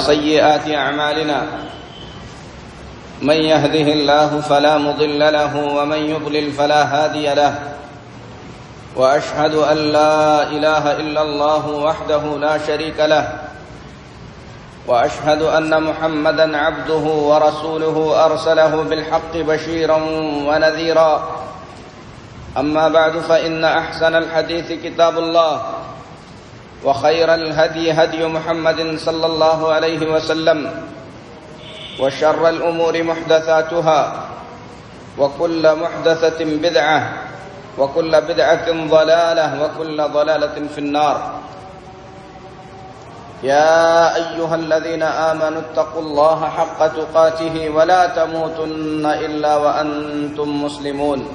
سيئات أعمالنا من يهده الله فلا مضل له ومن يضلل فلا هادي له وأشهد أن لا إله إلا الله وحده لا شريك له وأشهد أن محمدًا عبده ورسوله أرسله بالحق بشيرًا ونذيرًا أما بعد فإن أحسن الحديث كتاب الله وخير الهدي هدي محمد صلى الله عليه وسلم وشر الأمور محدثاتها وكل محدثة بدعة وكل بدعة ضلالة وكل ضلالة في النار يا أيها الذين آمنوا اتقوا الله حق تقاته ولا تموتن إلا وأنتم مسلمون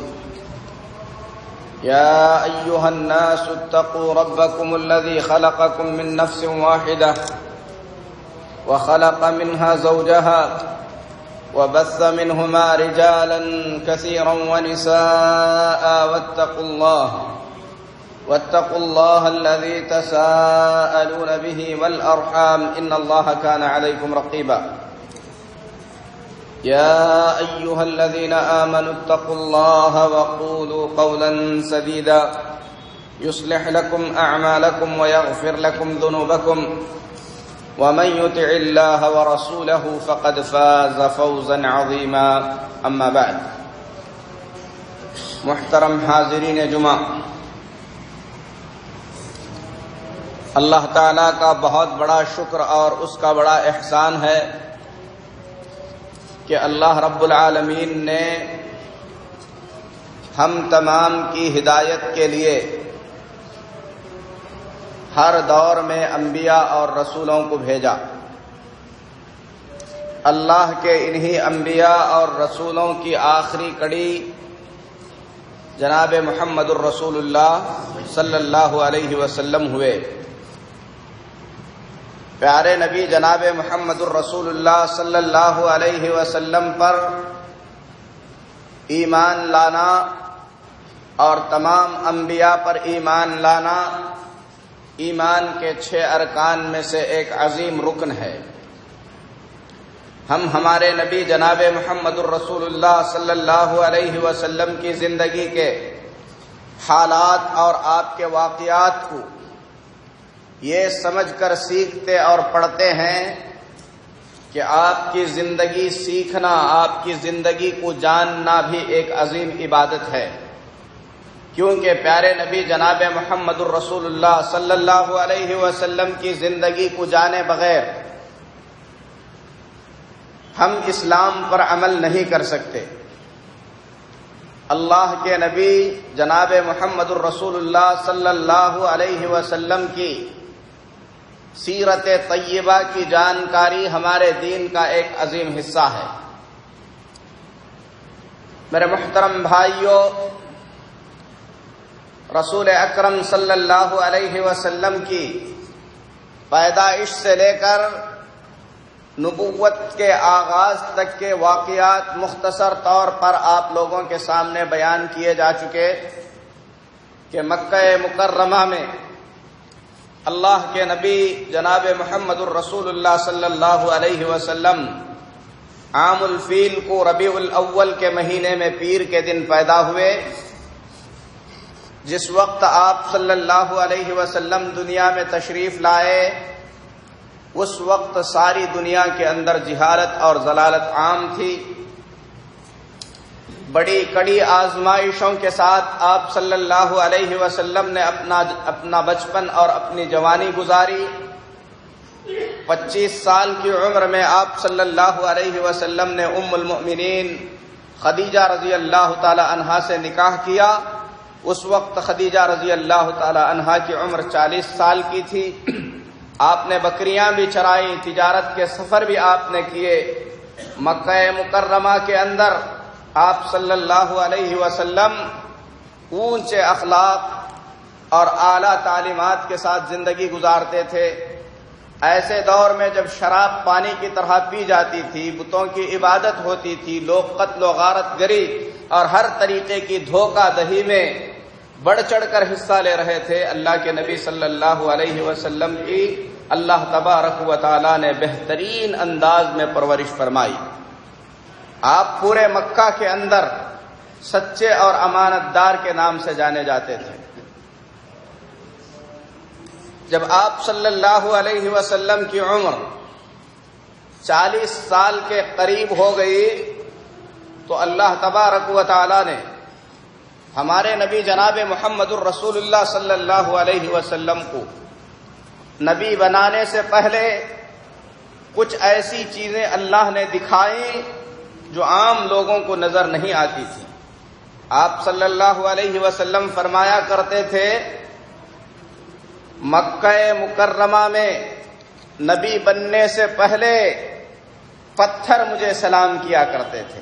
يا أيها الناس اتقوا ربكم الذي خلقكم من نفس واحدة وخلق منها زوجها وبث منهما رجالا كثيرا ونساء واتقوا الله الذي تساءلون به والأرحام إن الله كان عليكم رقيبا يا أيها الذين آمنوا اتقوا الله وقولوا قولا سديدا يصلح لكم أعمالكم ويغفر لكم ذنوبكم ومن يطع الله ورسوله فقد فاز فوزا عظيما أما بعد محترم حاضرین جمعہ، اللہ تعالیٰ کا بہت بڑا شکر اور اس کا بڑا احسان ہے کہ اللہ رب العالمین نے ہم تمام کی ہدایت کے لیے ہر دور میں انبیاء اور رسولوں کو بھیجا۔ اللہ کے انہی انبیاء اور رسولوں کی آخری کڑی جناب محمد الرسول اللہ صلی اللہ علیہ وسلم ہوئے۔ پیارے نبی جناب محمد الرسول اللہ صلی اللہ علیہ وسلم پر ایمان لانا اور تمام انبیاء پر ایمان لانا ایمان کے 6 ارکان میں سے ایک عظیم رکن ہے۔ ہم ہمارے نبی جناب محمد الرسول اللہ صلی اللہ علیہ وسلم کی زندگی کے حالات اور آپ کے واقعات کو یہ سمجھ کر سیکھتے اور پڑھتے ہیں کہ آپ کی زندگی سیکھنا، آپ کی زندگی کو جاننا بھی ایک عظیم عبادت ہے، کیونکہ پیارے نبی جناب محمد الرسول اللہ صلی اللہ علیہ وسلم کی زندگی کو جانے بغیر ہم اسلام پر عمل نہیں کر سکتے۔ اللہ کے نبی جناب محمد الرسول اللہ صلی اللہ علیہ وسلم کی سیرت طیبہ کی جانکاری ہمارے دین کا ایک عظیم حصہ ہے۔ میرے محترم بھائیوں، رسول اکرم صلی اللہ علیہ وسلم کی پیدائش سے لے کر نبوت کے آغاز تک کے واقعات مختصر طور پر آپ لوگوں کے سامنے بیان کیے جا چکے کہ مکہ مکرمہ میں اللہ کے نبی جناب محمد الرسول اللہ صلی اللہ علیہ وسلم عام الفیل کو ربیع الاول کے مہینے میں پیر کے دن پیدا ہوئے۔ جس وقت آپ صلی اللہ علیہ وسلم دنیا میں تشریف لائے اس وقت ساری دنیا کے اندر جہالت اور ضلالت عام تھی۔ بڑی کڑی آزمائشوں کے ساتھ آپ صلی اللہ علیہ وسلم نے اپنا بچپن اور اپنی جوانی گزاری۔ 25 سال کی عمر میں آپ صلی اللہ علیہ وسلم نے ام المؤمنین خدیجہ رضی اللہ تعالی عنہا سے نکاح کیا۔ اس وقت خدیجہ رضی اللہ تعالی عنہا کی عمر 40 سال کی تھی۔ آپ نے بکریاں بھی چرائی، تجارت کے سفر بھی آپ نے کیے۔ مکہ مکرمہ کے اندر آپ صلی اللہ علیہ وسلم اونچے اخلاق اور اعلیٰ تعلیمات کے ساتھ زندگی گزارتے تھے۔ ایسے دور میں جب شراب پانی کی طرح پی جاتی تھی، بتوں کی عبادت ہوتی تھی، لوگ قتل و غارت گری اور ہر طریقے کی دھوکہ دہی میں بڑھ چڑھ کر حصہ لے رہے تھے، اللہ کے نبی صلی اللہ علیہ وسلم کی اللہ تبارک و تعالیٰ نے بہترین انداز میں پرورش فرمائی۔ آپ پورے مکہ کے اندر سچے اور امانت دار کے نام سے جانے جاتے تھے۔ جب آپ صلی اللہ علیہ وسلم کی عمر 40 سال کے قریب ہو گئی تو اللہ تبارک و تعالی نے ہمارے نبی جناب محمد الرسول اللہ صلی اللہ علیہ وسلم کو نبی بنانے سے پہلے کچھ ایسی چیزیں اللہ نے دکھائیں جو عام لوگوں کو نظر نہیں آتی تھی۔ آپ صلی اللہ علیہ وسلم فرمایا کرتے تھے، مکہ مکرمہ میں نبی بننے سے پہلے پتھر مجھے سلام کیا کرتے تھے۔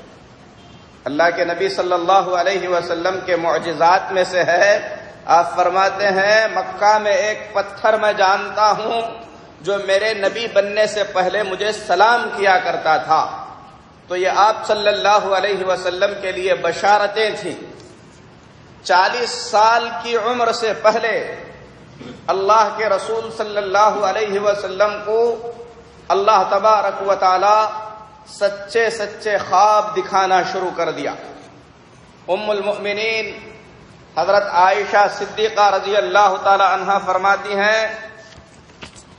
اللہ کے نبی صلی اللہ علیہ وسلم کے معجزات میں سے ہے، آپ فرماتے ہیں مکہ میں ایک پتھر میں جانتا ہوں جو میرے نبی بننے سے پہلے مجھے سلام کیا کرتا تھا۔ تو یہ آپ صلی اللہ علیہ وسلم کے لیے بشارتیں تھیں۔ 40 سال کی عمر سے پہلے اللہ کے رسول صلی اللہ علیہ وسلم کو اللہ تبارک و تعالی سچے سچے خواب دکھانا شروع کر دیا۔ ام المؤمنین حضرت عائشہ صدیقہ رضی اللہ تعالی عنہا فرماتی ہیں،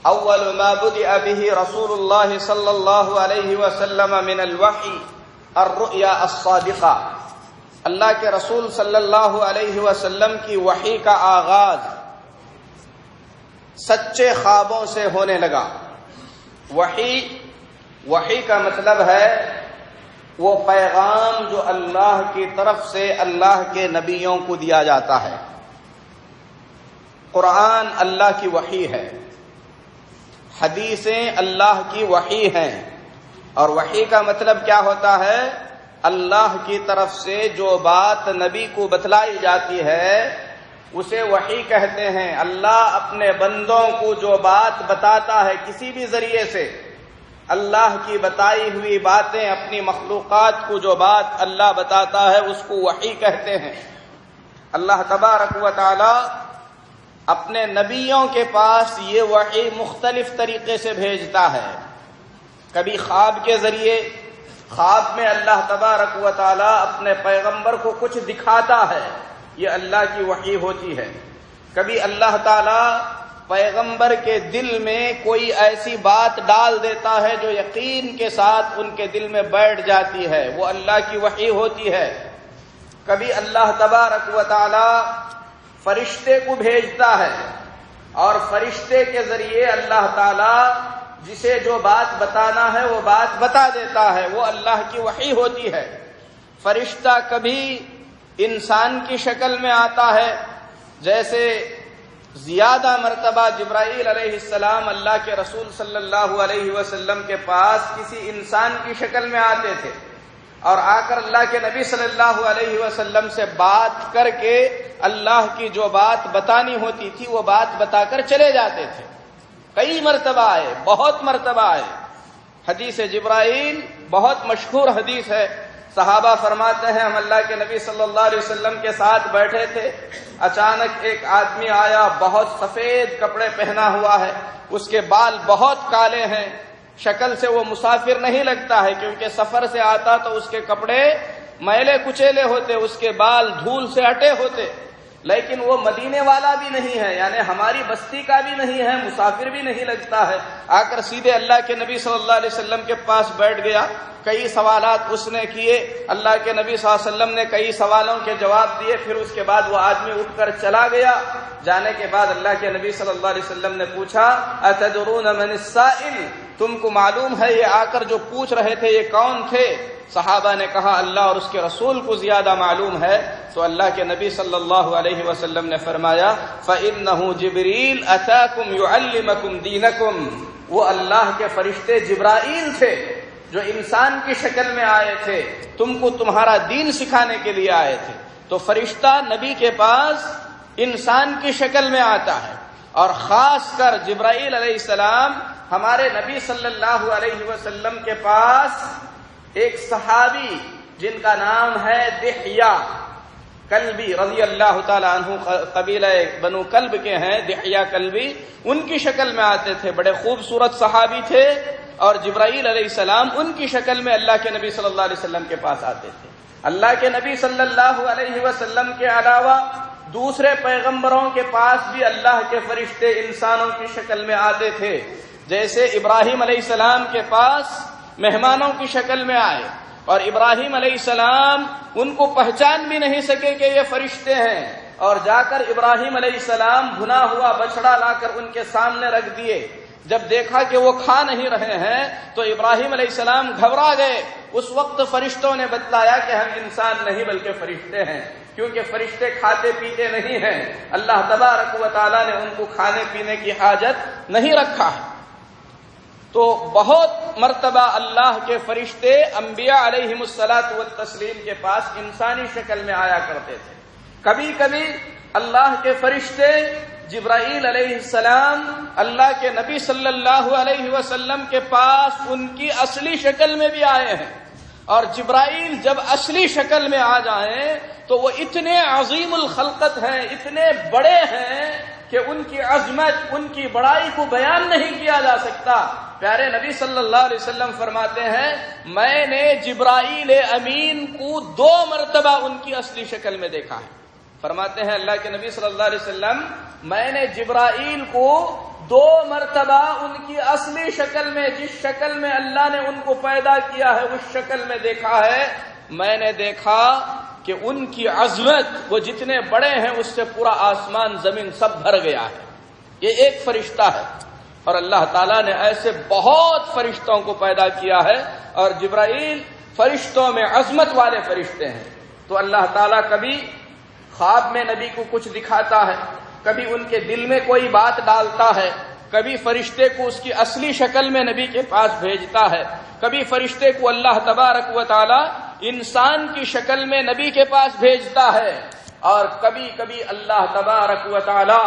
اول ما بدأ به رسول اللہ صلی اللہ علیہ وسلم من الوحی الرؤیا الصادقہ، اللہ کے رسول صلی اللہ علیہ وسلم کی وحی کا آغاز سچے خوابوں سے ہونے لگا۔ وحی کا مطلب ہے وہ پیغام جو اللہ کی طرف سے اللہ کے نبیوں کو دیا جاتا ہے۔ قرآن اللہ کی وحی ہے، حدیثیں اللہ کی وحی ہیں، اور وحی کا مطلب کیا ہوتا ہے؟ اللہ کی طرف سے جو بات نبی کو بتلائی جاتی ہے اسے وحی کہتے ہیں۔ اللہ اپنے بندوں کو جو بات بتاتا ہے کسی بھی ذریعے سے، اللہ کی بتائی ہوئی باتیں، اپنی مخلوقات کو جو بات اللہ بتاتا ہے اس کو وحی کہتے ہیں۔ اللہ تبارک و تعالی اپنے نبیوں کے پاس یہ وحی مختلف طریقے سے بھیجتا ہے۔ کبھی خواب کے ذریعے، خواب میں اللہ تبارک و تعالی اپنے پیغمبر کو کچھ دکھاتا ہے، یہ اللہ کی وحی ہوتی ہے۔ کبھی اللہ تعالی پیغمبر کے دل میں کوئی ایسی بات ڈال دیتا ہے جو یقین کے ساتھ ان کے دل میں بیٹھ جاتی ہے، وہ اللہ کی وحی ہوتی ہے۔ کبھی اللہ تبارک و تعالی فرشتے کو بھیجتا ہے، اور فرشتے کے ذریعے اللہ تعالی جسے جو بات بتانا ہے وہ بات بتا دیتا ہے، وہ اللہ کی وحی ہوتی ہے۔ فرشتہ کبھی انسان کی شکل میں آتا ہے، جیسے زیادہ مرتبہ جبرائیل علیہ السلام اللہ کے رسول صلی اللہ علیہ وسلم کے پاس کسی انسان کی شکل میں آتے تھے، اور آ کر اللہ کے نبی صلی اللہ علیہ وسلم سے بات کر کے اللہ کی جو بات بتانی ہوتی تھی وہ بات بتا کر چلے جاتے تھے۔ کئی مرتبہ آئے، بہت مرتبہ آئے۔ حدیث جبرائیل بہت مشہور حدیث ہے۔ صحابہ فرماتے ہیں ہم اللہ کے نبی صلی اللہ علیہ وسلم کے ساتھ بیٹھے تھے، اچانک ایک آدمی آیا، بہت سفید کپڑے پہنا ہوا ہے، اس کے بال بہت کالے ہیں، شکل سے وہ مسافر نہیں لگتا ہے کیونکہ سفر سے آتا تو اس کے کپڑے میلے کچیلے ہوتے، اس کے بال دھول سے ہٹے ہوتے، لیکن وہ مدینے والا بھی نہیں ہے، یعنی ہماری بستی کا بھی نہیں ہے، مسافر بھی نہیں لگتا ہے۔ آ کر سیدھے اللہ کے نبی صلی اللہ علیہ وسلم کے پاس بیٹھ گیا، کئی سوالات اس نے کیے، اللہ کے نبی صلی اللہ علیہ وسلم نے کئی سوالوں کے جواب دیے، پھر اس کے بعد وہ آدمی اٹھ کر چلا گیا۔ جانے کے بعد اللہ کے نبی صلی اللہ علیہ وسلم نے پوچھا اتدرون من السائل، تم کو معلوم ہے یہ آ کر جو پوچھ رہے تھے یہ کون تھے؟ صحابہ نے کہا اللہ اور اس کے رسول کو زیادہ معلوم ہے۔ تو اللہ کے نبی صلی اللہ علیہ وسلم نے فرمایا فَإِنَّهُ جِبْرِيلُ أَتَاكُمْ يُعَلِّمَكُمْ دِينَكُمْ، وہ اللہ کے فرشتے جبرائیل تھے جو انسان کی شکل میں آئے تھے، تم کو تمہارا دین سکھانے کے لیے آئے تھے۔ تو فرشتہ نبی کے پاس انسان کی شکل میں آتا ہے، اور خاص کر جبرائیل علیہ السلام ہمارے نبی صلی اللہ علیہ وسلم کے پاس ایک صحابی جن کا نام ہے دحیہ، کلبی رضی اللہ تعالی عنہ قبیلہ بنو کلب کے ہیں، دحیہ کلبی، ان کی شکل میں آتے تھے، بڑے خوبصورت صحابی تھے، اور جبرائیل علیہ السلام ان کی شکل میں اللہ کے نبی صلی اللہ علیہ وسلم کے پاس آتے تھے۔ اللہ کے نبی صلی اللہ علیہ وسلم کے علاوہ دوسرے پیغمبروں کے پاس بھی اللہ کے فرشتے انسانوں کی شکل میں آتے تھے، جیسے ابراہیم علیہ السلام کے پاس مہمانوں کی شکل میں آئے، اور ابراہیم علیہ السلام ان کو پہچان بھی نہیں سکے کہ یہ فرشتے ہیں، اور جا کر ابراہیم علیہ السلام بھنا ہوا بچڑا لا کر ان کے سامنے رکھ دیے۔ جب دیکھا کہ وہ کھا نہیں رہے ہیں تو ابراہیم علیہ السلام گھبرا گئے۔ اس وقت فرشتوں نے بتلایا کہ ہم انسان نہیں بلکہ فرشتے ہیں، کیونکہ فرشتے کھاتے پیتے نہیں ہیں، اللہ تبارک و تعالیٰ نے ان کو کھانے پینے کی حاجت نہیں رکھا ہے۔ تو بہت مرتبہ اللہ کے فرشتے انبیاء علیہم الصلاۃ والتسلیم کے پاس انسانی شکل میں آیا کرتے تھے۔ کبھی کبھی اللہ کے فرشتے جبرائیل علیہ السلام اللہ کے نبی صلی اللہ علیہ وسلم کے پاس ان کی اصلی شکل میں بھی آئے ہیں، اور جبرائیل جب اصلی شکل میں آ جائیں تو وہ اتنے عظیم الخلقت ہیں، اتنے بڑے ہیں کہ ان کی عظمت، ان کی بڑائی کو بیان نہیں کیا جا سکتا۔ پیارے نبی صلی اللہ علیہ وسلم فرماتے ہیں میں نے جبرائیل امین کو 2 مرتبہ ان کی اصلی شکل میں دیکھا ہے۔ فرماتے ہیں اللہ کے نبی صلی اللہ علیہ وسلم میں نے جبرائیل کو 2 مرتبہ ان کی اصلی شکل میں، جس شکل میں اللہ نے ان کو پیدا کیا ہے اس شکل میں دیکھا ہے۔ میں نے دیکھا کہ ان کی عظمت، وہ جتنے بڑے ہیں اس سے پورا آسمان زمین سب بھر گیا ہے۔ یہ ایک فرشتہ ہے، اور اللہ تعالیٰ نے ایسے بہت فرشتوں کو پیدا کیا ہے، اور جبرائیل فرشتوں میں عظمت والے فرشتے ہیں۔ تو اللہ تعالیٰ کبھی خواب میں نبی کو کچھ دکھاتا ہے، کبھی ان کے دل میں کوئی بات ڈالتا ہے، کبھی فرشتے کو اس کی اصلی شکل میں نبی کے پاس بھیجتا ہے، کبھی فرشتے کو اللہ تبارک و تعالی انسان کی شکل میں نبی کے پاس بھیجتا ہے، اور کبھی کبھی اللہ تبارک و تعالی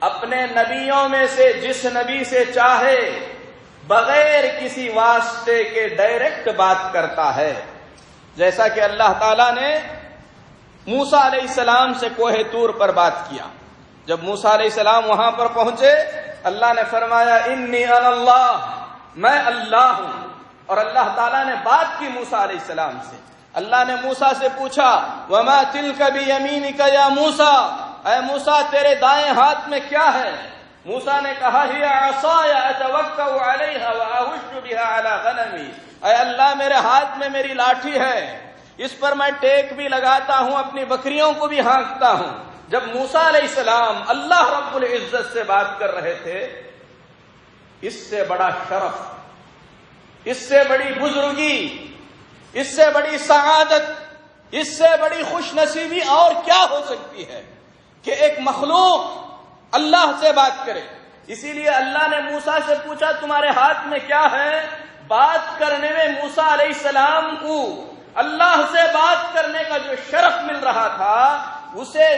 اپنے نبیوں میں سے جس نبی سے چاہے بغیر کسی واسطے کے ڈائریکٹ بات کرتا ہے، جیسا کہ اللہ تعالی نے موسیٰ علیہ السلام سے کوہ طور پر بات کیا۔ جب موسیٰ علیہ السلام وہاں پر پہنچے، اللہ نے فرمایا انی انا اللہ، میں اللہ ہوں، اور اللہ تعالیٰ نے بات کی موسیٰ علیہ السلام سے۔ اللہ نے موسیٰ سے پوچھا وما تلک بیمینک یا موسیٰ، اے موسیٰ تیرے دائیں ہاتھ میں کیا ہے؟ موسیٰ نے کہا ہی عصای اتوکأ علیہا واہش بہا علی غنمی، اے اللہ میرے ہاتھ میں میری لاٹھی ہے، اس پر میں ٹیک بھی لگاتا ہوں، اپنی بکریوں کو بھی ہانکتا ہوں۔ جب موسیٰ علیہ السلام اللہ رب العزت سے بات کر رہے تھے، اس سے بڑا شرف، اس سے بڑی بزرگی، اس سے بڑی سعادت، اس سے بڑی خوش نصیبی اور کیا ہو سکتی ہے کہ ایک مخلوق اللہ سے بات کرے۔ اسی لیے اللہ نے موسیٰ سے پوچھا تمہارے ہاتھ میں کیا ہے؟ بات کرنے میں موسیٰ علیہ السلام کو اللہ سے بات کرنے کا جو شرف مل رہا تھا اسے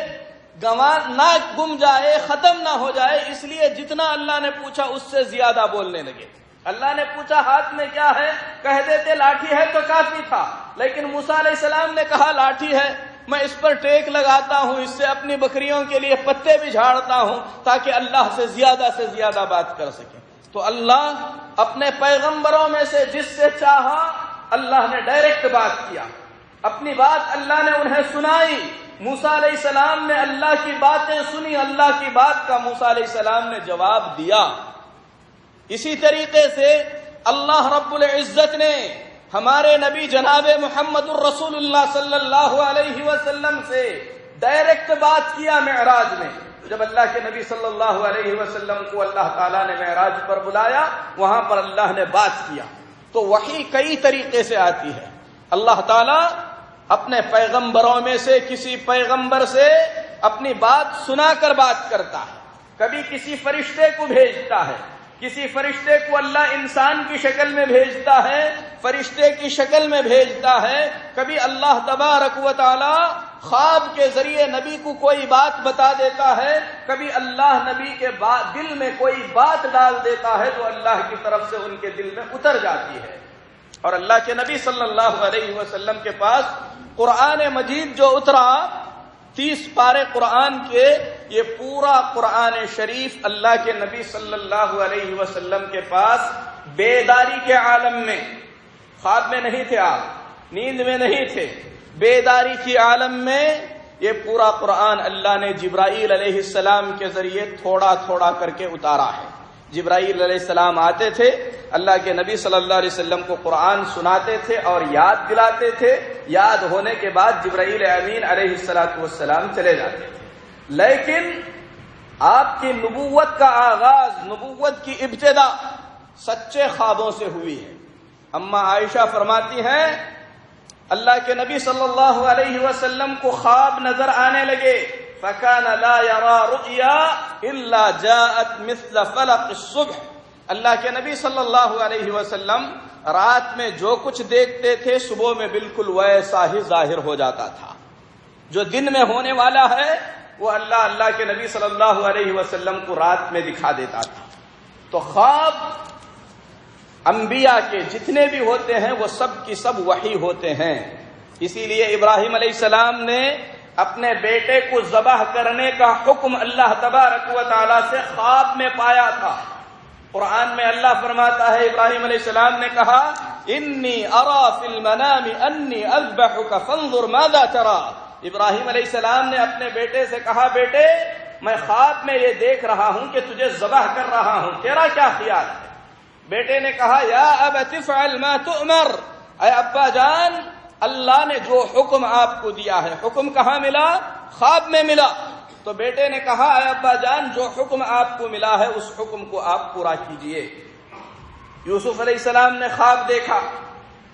نہ گم جائے، ختم نہ ہو جائے، اس لیے جتنا اللہ نے پوچھا اس سے زیادہ بولنے لگے۔ اللہ نے پوچھا ہاتھ میں کیا ہے، کہہ دیتے لاٹھی ہے تو کافی تھا، لیکن موسیٰ علیہ السلام نے کہا لاٹھی ہے، میں اس پر ٹیک لگاتا ہوں، اس سے اپنی بکریوں کے لیے پتے بھی جھاڑتا ہوں تاکہ اللہ سے زیادہ بات کر سکے۔ تو اللہ اپنے پیغمبروں میں سے جس سے چاہا اللہ نے ڈائریکٹ بات کیا، اپنی بات اللہ نے انہیں سنائی۔ موسیٰ علیہ السلام نے اللہ کی باتیں سنی، اللہ کی بات کا موسیٰ علیہ السلام نے جواب دیا۔ اسی طریقے سے اللہ رب العزت نے ہمارے نبی جناب محمد الرسول اللہ صلی اللہ علیہ وسلم سے ڈائریکٹ بات کیا معراج میں۔ جب اللہ کے نبی صلی اللہ علیہ وسلم کو اللہ تعالیٰ نے معراج پر بلایا، وہاں پر اللہ نے بات کیا۔ تو وحی کئی طریقے سے آتی ہے۔ اللہ تعالیٰ اپنے پیغمبروں میں سے کسی پیغمبر سے اپنی بات سنا کر بات کرتا ہے، کبھی کسی فرشتے کو بھیجتا ہے، کسی فرشتے کو اللہ انسان کی شکل میں بھیجتا ہے، فرشتے کی شکل میں بھیجتا ہے، کبھی اللہ تبارک و تعالی خواب کے ذریعے نبی کو کوئی بات بتا دیتا ہے، کبھی اللہ نبی کے دل میں کوئی بات ڈال دیتا ہے جو اللہ کی طرف سے ان کے دل میں اتر جاتی ہے۔ اور اللہ کے نبی صلی اللہ علیہ وسلم کے پاس قرآن مجید جو اترا 30 پارے قرآن کے، یہ پورا قرآن شریف اللہ کے نبی صلی اللہ علیہ وسلم کے پاس بیداری کے عالم میں، خواب میں نہیں تھے آپ، نیند میں نہیں تھے، بیداری کی عالم میں یہ پورا قرآن اللہ نے جبرائیل علیہ السلام کے ذریعے تھوڑا تھوڑا کر کے اتارا ہے۔ جبرائیل علیہ السلام آتے تھے، اللہ کے نبی صلی اللہ علیہ وسلم کو قرآن سناتے تھے اور یاد دلاتے تھے، یاد ہونے کے بعد جبرائیل امین علیہ السلام چلے جاتے تھے۔ لیکن آپ کی نبوت کا آغاز، نبوت کی ابتدا سچے خوابوں سے ہوئی ہے۔ اما عائشہ فرماتی ہیں اللہ کے نبی صلی اللہ علیہ وسلم کو خواب نظر آنے لگے، فَكَانَ لَا يَرَى رُؤْيَا إِلَّا جَاءَتْ مِثْلَ فَلَقِ الصُّبْحِ۔ اللہ کے نبی صلی اللہ علیہ وسلم رات میں جو کچھ دیکھتے تھے صبح میں بالکل ویسا ہی ظاہر ہو جاتا تھا۔ جو دن میں ہونے والا ہے وہ اللہ کے نبی صلی اللہ علیہ وسلم کو رات میں دکھا دیتا تھا۔ تو خواب انبیاء کے جتنے بھی ہوتے ہیں وہ سب کی سب وحی ہوتے ہیں۔ اسی لیے ابراہیم علیہ السلام نے اپنے بیٹے کو ذبح کرنے کا حکم اللہ تبارک و تعالی سے خواب میں پایا تھا۔ قرآن میں اللہ فرماتا ہے ابراہیم علیہ السلام نے کہا انی ارا فی المنام انی اذبحک فانظر ماذا ترى۔ ابراہیم علیہ السلام نے اپنے بیٹے سے کہا بیٹے میں خواب میں یہ دیکھ رہا ہوں کہ تجھے ذبح کر رہا ہوں، تیرا کیا خیال ہے؟ بیٹے نے کہا یا ابت افعل ما تؤمر، اے ابا جان اللہ نے جو حکم آپ کو دیا ہے، حکم کہاں ملا؟ خواب میں ملا۔ تو بیٹے نے کہا اے ابا جان جو حکم آپ کو ملا ہے اس حکم کو آپ پورا کیجئے۔ یوسف علیہ السلام نے خواب دیکھا،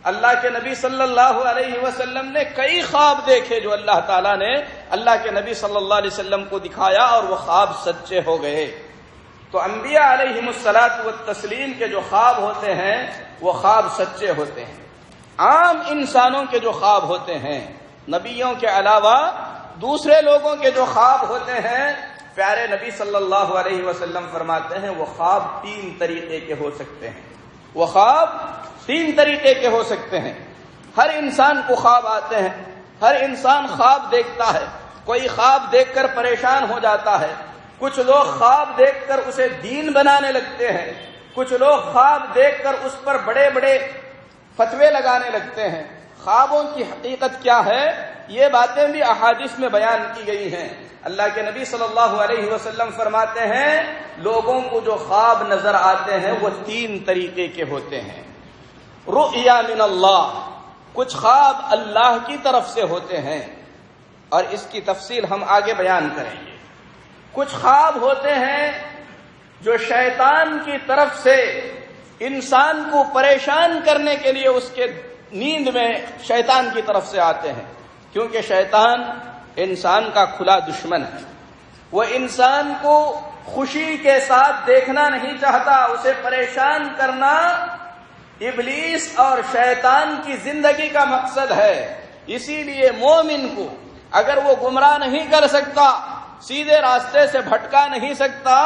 اللہ کے نبی صلی اللہ علیہ وسلم نے کئی خواب دیکھے جو اللہ تعالیٰ نے اللہ کے نبی صلی اللہ علیہ وسلم کو دکھایا اور وہ خواب سچے ہو گئے۔ تو انبیاء علیہم الصلاۃ والتسلیم کے جو خواب ہوتے ہیں وہ خواب سچے ہوتے ہیں۔ عام انسانوں کے جو خواب ہوتے ہیں، نبیوں کے علاوہ دوسرے لوگوں کے جو خواب ہوتے ہیں، پیارے نبی صلی اللہ علیہ وسلم فرماتے ہیں وہ خواب 3 طریقے کے ہو سکتے ہیں۔ وہ خواب 3 طریقے کے ہو سکتے ہیں۔ ہر انسان کو خواب آتے ہیں، ہر انسان خواب دیکھتا ہے۔ کوئی خواب دیکھ کر پریشان ہو جاتا ہے، کچھ لوگ خواب دیکھ کر اسے دین بنانے لگتے ہیں، کچھ لوگ خواب دیکھ کر اس پر بڑے بڑے فتوے لگانے لگتے ہیں۔ خوابوں کی حقیقت کیا ہے یہ باتیں بھی احادیث میں بیان کی گئی ہیں۔ اللہ کے نبی صلی اللہ علیہ وسلم فرماتے ہیں لوگوں کو جو خواب نظر آتے ہیں وہ 3 طریقے کے ہوتے ہیں۔ رؤیا من اللہ، کچھ خواب اللہ کی طرف سے ہوتے ہیں اور اس کی تفصیل ہم آگے بیان کریں گے۔ کچھ خواب ہوتے ہیں جو شیطان کی طرف سے انسان کو پریشان کرنے کے لیے اس کے نیند میں شیطان کی طرف سے آتے ہیں، کیونکہ شیطان انسان کا کھلا دشمن ہے۔ وہ انسان کو خوشی کے ساتھ دیکھنا نہیں چاہتا، اسے پریشان کرنا ابلیس اور شیطان کی زندگی کا مقصد ہے۔ اسی لیے مومن کو اگر وہ گمراہ نہیں کر سکتا، سیدھے راستے سے بھٹکا نہیں سکتا،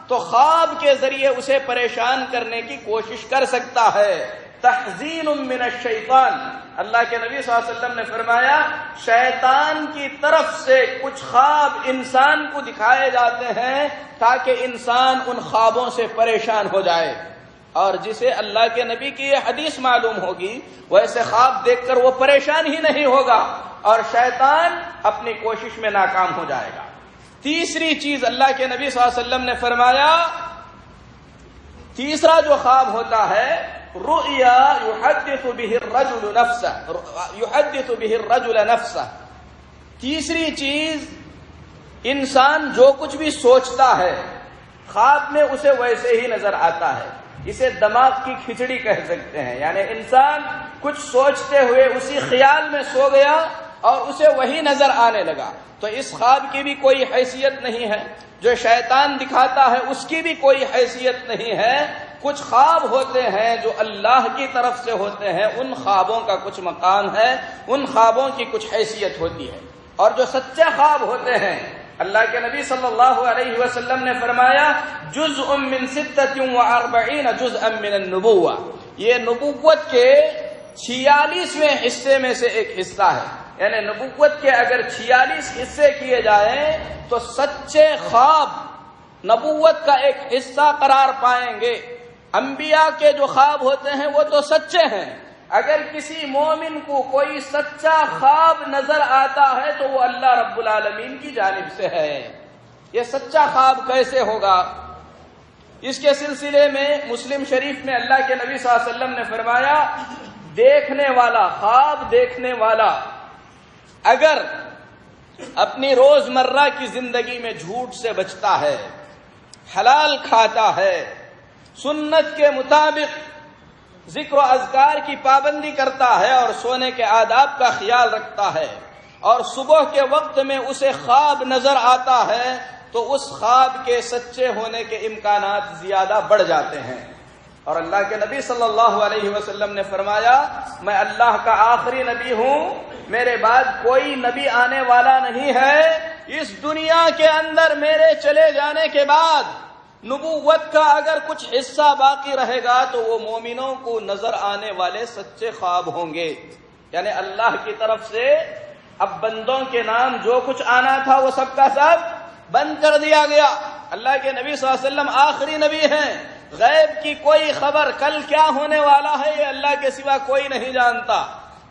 تو خواب کے ذریعے اسے پریشان کرنے کی کوشش کر سکتا ہے۔ تحزین من الشیطان، اللہ کے نبی صلی اللہ علیہ وسلم نے فرمایا شیطان کی طرف سے کچھ خواب انسان کو دکھائے جاتے ہیں تاکہ انسان ان خوابوں سے پریشان ہو جائے، اور جسے اللہ کے نبی کی یہ حدیث معلوم ہوگی ویسے خواب دیکھ کر وہ پریشان ہی نہیں ہوگا اور شیطان اپنی کوشش میں ناکام ہو جائے گا۔ تیسری چیز اللہ کے نبی صلی اللہ علیہ وسلم نے فرمایا، تیسرا جو خواب ہوتا ہے رؤیا یحدث به الرجل نفسه، تیسری چیز انسان جو کچھ بھی سوچتا ہے خواب میں اسے ویسے ہی نظر آتا ہے۔ اسے دماغ کی کھچڑی کہہ سکتے ہیں، یعنی انسان کچھ سوچتے ہوئے اسی خیال میں سو گیا اور اسے وہی نظر آنے لگا، تو اس خواب کی بھی کوئی حیثیت نہیں ہے۔ جو شیطان دکھاتا ہے اس کی بھی کوئی حیثیت نہیں ہے۔ کچھ خواب ہوتے ہیں جو اللہ کی طرف سے ہوتے ہیں، ان خوابوں کا کچھ مقام ہے، ان خوابوں کی کچھ حیثیت ہوتی ہے۔ اور جو سچے خواب ہوتے ہیں، اللہ کے نبی صلی اللہ علیہ وسلم نے فرمایا جزء من 46 جزءا من النبوہ، یہ نبوت کے 46ویں حصے میں سے ایک حصہ ہے. یعنی نبوت کے اگر 46 حصے کیے جائیں تو سچے خواب نبوت کا ایک حصہ قرار پائیں گے. انبیاء کے جو خواب ہوتے ہیں وہ تو سچے ہیں. اگر کسی مومن کو کوئی سچا خواب نظر آتا ہے تو وہ اللہ رب العالمین کی جانب سے ہے. یہ سچا خواب کیسے ہوگا؟ اس کے سلسلے میں مسلم شریف میں اللہ کے نبی صلی اللہ علیہ وسلم نے فرمایا، دیکھنے والا، خواب دیکھنے والا اگر اپنی روزمرہ کی زندگی میں جھوٹ سے بچتا ہے، حلال کھاتا ہے، سنت کے مطابق ذکر و اذکار کی پابندی کرتا ہے اور سونے کے آداب کا خیال رکھتا ہے، اور صبح کے وقت میں اسے خواب نظر آتا ہے تو اس خواب کے سچے ہونے کے امکانات زیادہ بڑھ جاتے ہیں. اور اللہ کے نبی صلی اللہ علیہ وسلم نے فرمایا، میں اللہ کا آخری نبی ہوں، میرے بعد کوئی نبی آنے والا نہیں ہے. اس دنیا کے اندر میرے چلے جانے کے بعد نبوت کا اگر کچھ حصہ باقی رہے گا تو وہ مومنوں کو نظر آنے والے سچے خواب ہوں گے. یعنی اللہ کی طرف سے اب بندوں کے نام جو کچھ آنا تھا وہ سب کا سب بند کر دیا گیا. اللہ کے نبی صلی اللہ علیہ وسلم آخری نبی ہیں. غیب کی کوئی خبر، کل کیا ہونے والا ہے یہ اللہ کے سوا کوئی نہیں جانتا.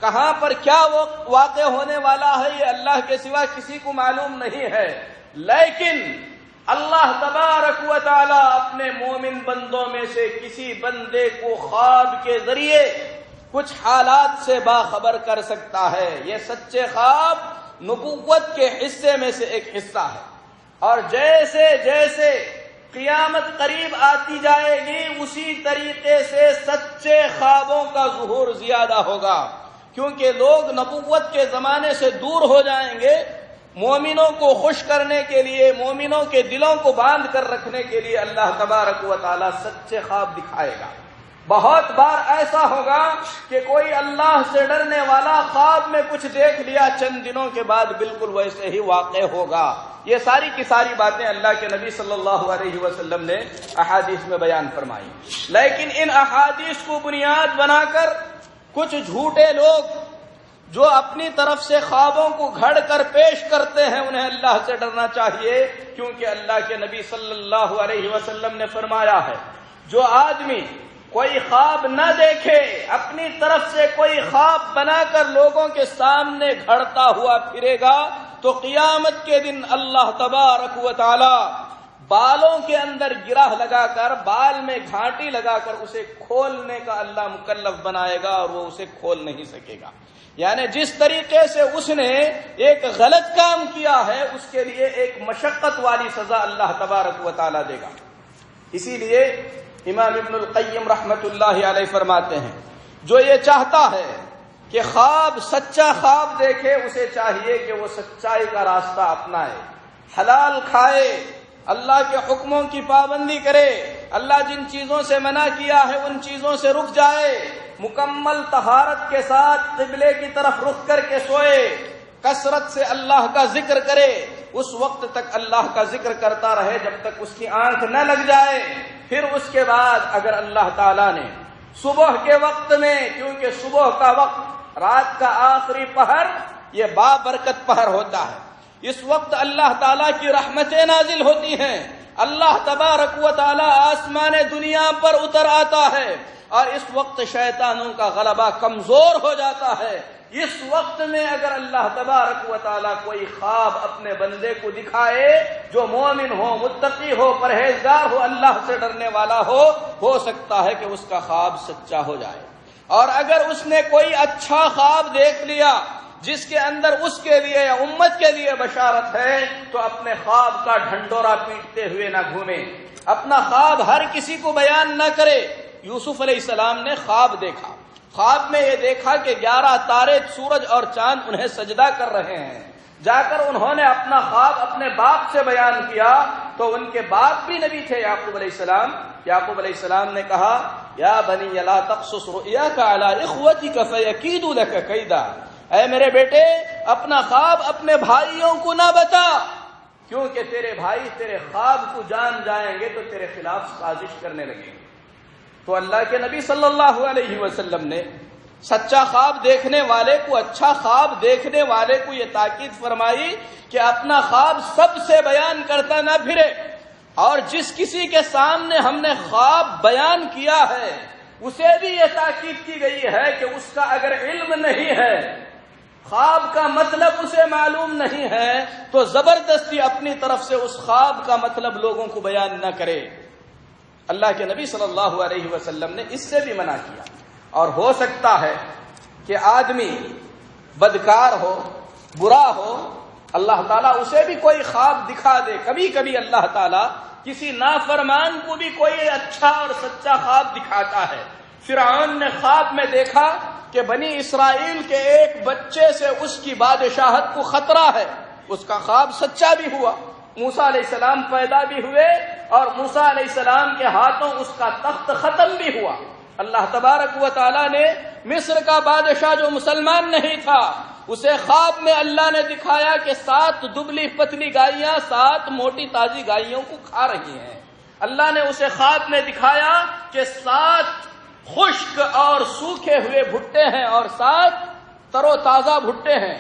کہاں پر کیا واقع ہونے والا ہے یہ اللہ کے سوا کسی کو معلوم نہیں ہے. لیکن اللہ تبارک و تعالی اپنے مومن بندوں میں سے کسی بندے کو خواب کے ذریعے کچھ حالات سے باخبر کر سکتا ہے. یہ سچے خواب نبوت کے حصے میں سے ایک حصہ ہے. اور جیسے جیسے قیامت قریب آتی جائے گی اسی طریقے سے سچے خوابوں کا ظہور زیادہ ہوگا، کیونکہ لوگ نبوت کے زمانے سے دور ہو جائیں گے. مومنوں کو خوش کرنے کے لیے، مومنوں کے دلوں کو باندھ کر رکھنے کے لیے اللہ تبارک و تعالی سچے خواب دکھائے گا. بہت بار ایسا ہوگا کہ کوئی اللہ سے ڈرنے والا خواب میں کچھ دیکھ لیا، چند دنوں کے بعد بالکل ویسے ہی واقع ہوگا. یہ ساری کی ساری باتیں اللہ کے نبی صلی اللہ علیہ وسلم نے احادیث میں بیان فرمائی. لیکن ان احادیث کو بنیاد بنا کر کچھ جھوٹے لوگ جو اپنی طرف سے خوابوں کو گھڑ کر پیش کرتے ہیں انہیں اللہ سے ڈرنا چاہیے، کیونکہ اللہ کے نبی صلی اللہ علیہ وسلم نے فرمایا ہے، جو آدمی کوئی خواب نہ دیکھے، اپنی طرف سے کوئی خواب بنا کر لوگوں کے سامنے گھڑتا ہوا پھرے گا تو قیامت کے دن اللہ تبارک و تعالی بالوں کے اندر گرہ لگا کر، بال میں گھانٹی لگا کر اسے کھولنے کا اللہ مکلف بنائے گا اور وہ اسے کھول نہیں سکے گا. یعنی جس طریقے سے اس نے ایک غلط کام کیا ہے اس کے لیے ایک مشقت والی سزا اللہ تبارک و تعالی دے گا. اسی لیے امام ابن القیم رحمت اللہ علیہ فرماتے ہیں، جو یہ چاہتا ہے کہ خواب سچا خواب دیکھے اسے چاہیے کہ وہ سچائی کا راستہ اپنائے، حلال کھائے، اللہ کے حکموں کی پابندی کرے، اللہ جن چیزوں سے منع کیا ہے ان چیزوں سے رک جائے، مکمل طہارت کے ساتھ قبلے کی طرف رخ کر کے سوئے، کثرت سے اللہ کا ذکر کرے، اس وقت تک اللہ کا ذکر کرتا رہے جب تک اس کی آنکھ نہ لگ جائے. پھر اس کے بعد اگر اللہ تعالیٰ نے صبح کے وقت میں، کیونکہ صبح کا وقت رات کا آخری پہر یہ بابرکت پہر ہوتا ہے، اس وقت اللہ تعالیٰ کی رحمتیں نازل ہوتی ہیں، اللہ تبارک و تعالیٰ آسمان دنیا پر اتر آتا ہے اور اس وقت شیطانوں کا غلبہ کمزور ہو جاتا ہے. اس وقت میں اگر اللہ تبارک و تعالیٰ کوئی خواب اپنے بندے کو دکھائے جو مومن ہو، متقی ہو، پرہیزگار ہو، اللہ سے ڈرنے والا ہو سکتا ہے کہ اس کا خواب سچا ہو جائے. اور اگر اس نے کوئی اچھا خواب دیکھ لیا جس کے اندر اس کے لیے یا امت کے لیے بشارت ہے تو اپنے خواب کا ڈھنڈورا پیٹتے ہوئے نہ گھومے، اپنا خواب ہر کسی کو بیان نہ کرے. یوسف علیہ السلام نے خواب دیکھا، خواب میں یہ دیکھا کہ 11 تارے، سورج اور چاند انہیں سجدہ کر رہے ہیں. جا کر انہوں نے اپنا خواب اپنے باپ سے بیان کیا تو ان کے باپ بھی نبی تھے یعقوب علیہ السلام. یعقوب علیہ السلام نے کہا، یا بنی لا تقصص رؤیاک علی اخوتک فیکیدوا لک کیدا، اے میرے بیٹے اپنا خواب اپنے بھائیوں کو نہ بتا، کیونکہ تیرے بھائی تیرے خواب کو جان جائیں گے تو تیرے خلاف سازش کرنے لگیں گے. تو اللہ کے نبی صلی اللہ علیہ وسلم نے سچا خواب دیکھنے والے کو، اچھا خواب دیکھنے والے کو یہ تاکید فرمائی کہ اپنا خواب سب سے بیان کرتا نہ پھرے، اور جس کسی کے سامنے ہم نے خواب بیان کیا ہے اسے بھی یہ تاکید کی گئی ہے کہ اس کا اگر علم نہیں ہے، خواب کا مطلب اسے معلوم نہیں ہے، تو زبردستی اپنی طرف سے اس خواب کا مطلب لوگوں کو بیان نہ کرے۔ اللہ کے نبی صلی اللہ علیہ وسلم نے اس سے بھی منع کیا۔ اور ہو سکتا ہے کہ آدمی بدکار ہو، برا ہو، اللہ تعالیٰ اسے بھی کوئی خواب دکھا دے۔ کبھی کبھی اللہ تعالیٰ کسی نافرمان کو بھی کوئی اچھا اور سچا خواب دکھاتا ہے۔ فرعون نے خواب میں دیکھا کہ بنی اسرائیل کے ایک بچے سے اس کی بادشاہت کو خطرہ ہے، اس کا خواب سچا بھی ہوا۔ موسیٰ علیہ السلام پیدا بھی ہوئے اور موسیٰ علیہ السلام کے ہاتھوں اس کا تخت ختم بھی ہوا۔ اللہ تبارک و تعالیٰ نے مصر کا بادشاہ جو مسلمان نہیں تھا، اسے خواب میں اللہ نے دکھایا کہ 7 دبلی پتلی گائیاں 7 موٹی تازی گائیوں کو کھا رہی ہیں۔ اللہ نے اسے خواب میں دکھایا کہ 7 خشک اور سوکھے ہوئے بھٹے ہیں اور 7 تر و تازہ بھٹے ہیں۔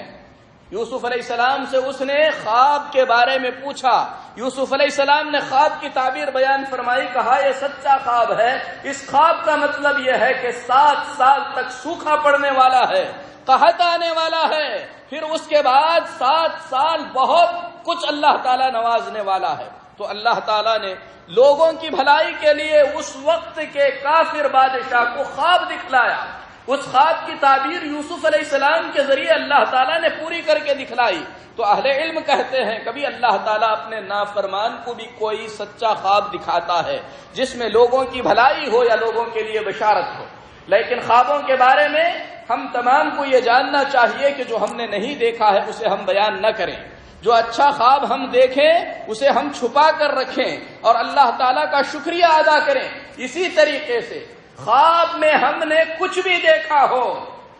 یوسف علیہ السلام سے اس نے خواب کے بارے میں پوچھا۔ یوسف علیہ السلام نے خواب کی تعبیر بیان فرمائی، کہا یہ سچا خواب ہے، اس خواب کا مطلب یہ ہے کہ 7 سال تک سوکھا پڑنے والا ہے، قحط آنے والا ہے، پھر اس کے بعد 7 سال بہت کچھ اللہ تعالیٰ نوازنے والا ہے۔ تو اللہ تعالیٰ نے لوگوں کی بھلائی کے لیے اس وقت کے کافر بادشاہ کو خواب دکھلایا۔ اس خواب کی تعبیر یوسف علیہ السلام کے ذریعے اللہ تعالیٰ نے پوری کر کے دکھلائی۔ تو اہل علم کہتے ہیں کبھی اللہ تعالیٰ اپنے نافرمان کو بھی کوئی سچا خواب دکھاتا ہے جس میں لوگوں کی بھلائی ہو یا لوگوں کے لیے بشارت ہو، لیکن خوابوں کے بارے میں ہم تمام کو یہ جاننا چاہیے کہ جو ہم نے نہیں دیکھا ہے اسے ہم بیان نہ کریں، جو اچھا خواب ہم دیکھیں اسے ہم چھپا کر رکھیں اور اللہ تعالیٰ کا شکریہ ادا کریں۔ اسی طریقے سے خواب میں ہم نے کچھ بھی دیکھا ہو